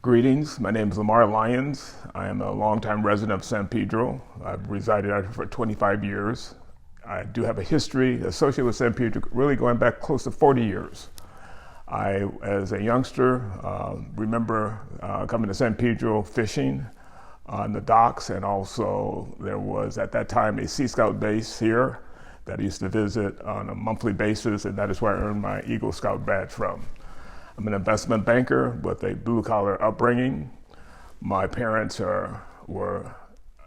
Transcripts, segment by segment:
Greetings, my name is LaMar Lyons. I am a longtime resident of San Pedro. I've resided out here for 25 years. I do have a history associated with San Pedro, really going back close to 40 years. I, as a youngster, remember coming to San Pedro fishing on the docks, and also there was at that time a Sea Scout base here that I used to visit on a monthly basis, and that is where I earned my Eagle Scout badge from. I'm an investment banker with a blue-collar upbringing. My parents were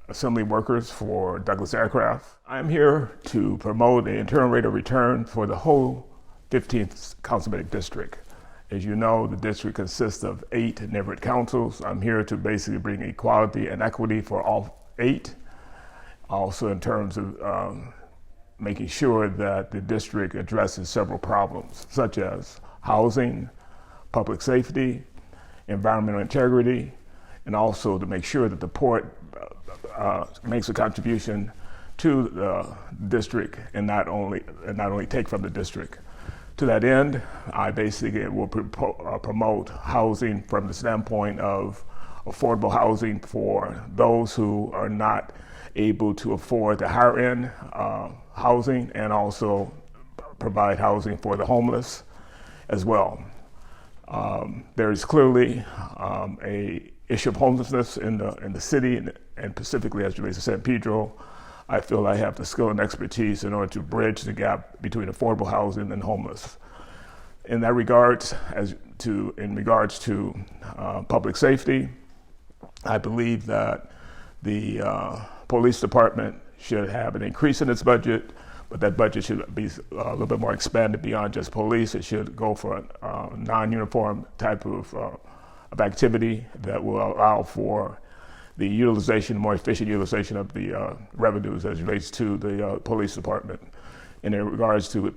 assembly workers for Douglas Aircraft. I'm here to promote an internal rate of return for the whole 15th Councilman District. As you know, the district consists of 8 neighborhood councils. I'm here to basically bring equality and equity for all 8. Also in terms of making sure that the district addresses several problems, such as housing, public safety, environmental integrity, and also to make sure that the port makes a contribution to the district and not only take from the district. To that end, I basically will promote housing from the standpoint of affordable housing for those who are not able to afford the higher end housing, and also provide housing for the homeless as well. There is clearly a issue of homelessness in the city, and specifically as it relates to San Pedro. I feel I have the skill and expertise in order to bridge the gap between affordable housing and homeless. In that regards, in regards to public safety, I believe that the police department should have an increase in its budget, but that budget should be a little bit more expanded beyond just police. It should go for a non-uniform type of activity that will allow for the utilization, more efficient utilization of the revenues as it relates to the police department. In regards to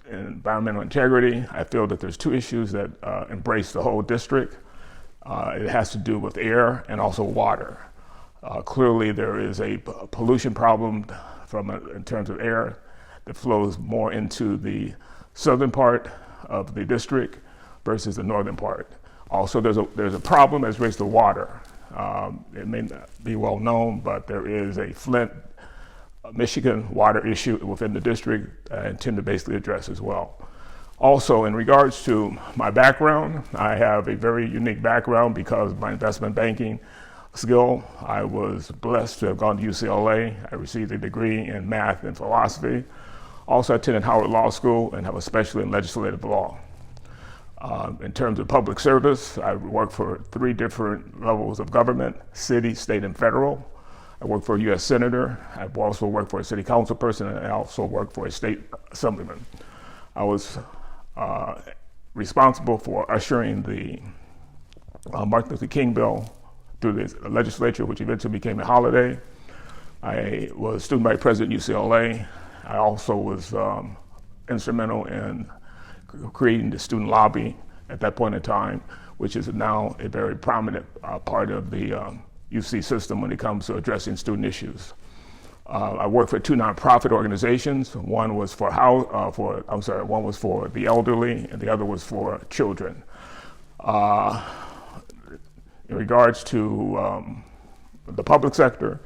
environmental integrity, I feel that there's 2 issues that embrace the whole district. It has to do with air and also water. Clearly there is a pollution problem in terms of air that flows more into the southern part of the district versus the northern part. Also, there's a problem as relates to water. It may not be well known, but there is a Flint, Michigan water issue within the district I intend to basically address as well. Also, in regards to my background, I have a very unique background because of my investment banking skill. I was blessed to have gone to UCLA. I received a degree in math and philosophy. Also attended Howard Law School and have a specialty in legislative law. In terms of public service, I work for 3 different levels of government: city, state, and federal. I work for a U.S. Senator. I've also worked for a city council person, and I also worked for a state assemblyman. I was responsible for ushering the Martin Luther King bill through the legislature, which eventually became a holiday. I was student vice president at UCLA. I also was instrumental in creating the student lobby at that point in time, which is now a very prominent part of the UC system when it comes to addressing student issues. I worked for 2 nonprofit organizations. One was for the elderly, and the other was for children. In regards to the public sector,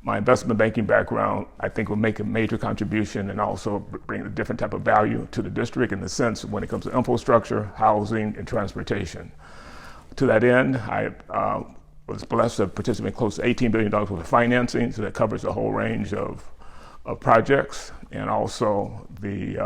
my investment banking background, I think, will make a major contribution and also bring a different type of value to the district in the sense when it comes to infrastructure, housing, and transportation. To that end, I was blessed to participate in close to $18 billion worth of financing, so that covers a whole range of projects, and also the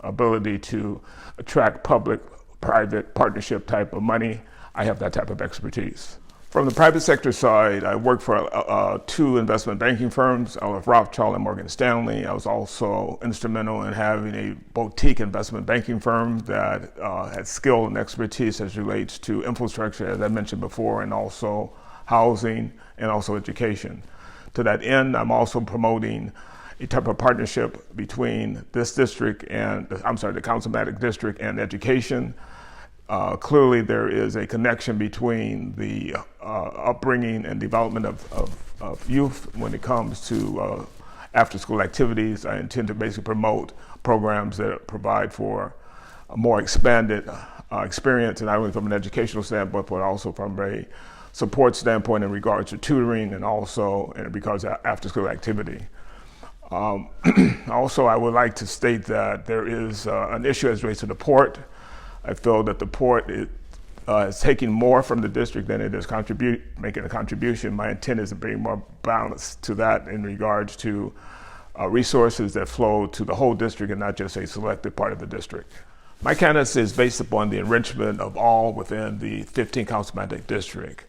ability to attract public-private partnership type of money. I have that type of expertise. From the private sector side, I worked for 2 investment banking firms, Rothschild and Morgan Stanley. I was also instrumental in having a boutique investment banking firm that had skill and expertise as relates to infrastructure, as I mentioned before, and also housing and also education. To that end, I'm also promoting a type of partnership between this district and, the Councilman District and education. Clearly there is a connection between the upbringing and development of youth when it comes to after-school activities. I intend to basically promote programs that provide for a more expanded experience, not only from an educational standpoint, but also from a support standpoint in regards to tutoring and also in regards to after-school activity. Also, I would like to state that there is an issue as relates to the port. I feel that the port is taking more from the district than it is making a contribution. My intent is to bring more balance to that in regards to resources that flow to the whole district and not just a selected part of the district. My candidacy is based upon the enrichment of all within the 15 councilman district.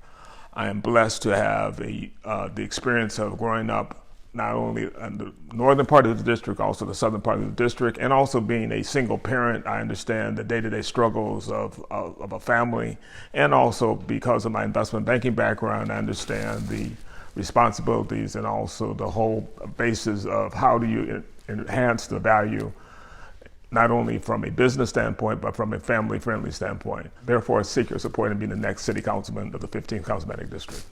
I am blessed to have the experience of growing up not only in the northern part of the district, also the southern part of the district, and also being a single parent. I understand the day-to-day struggles of a family, and also because of my investment banking background, I understand the responsibilities and also the whole basis of how do you enhance the value, not only from a business standpoint, but from a family-friendly standpoint. Therefore, I seek your support in being the next city councilman of the 15th Councilmanic District.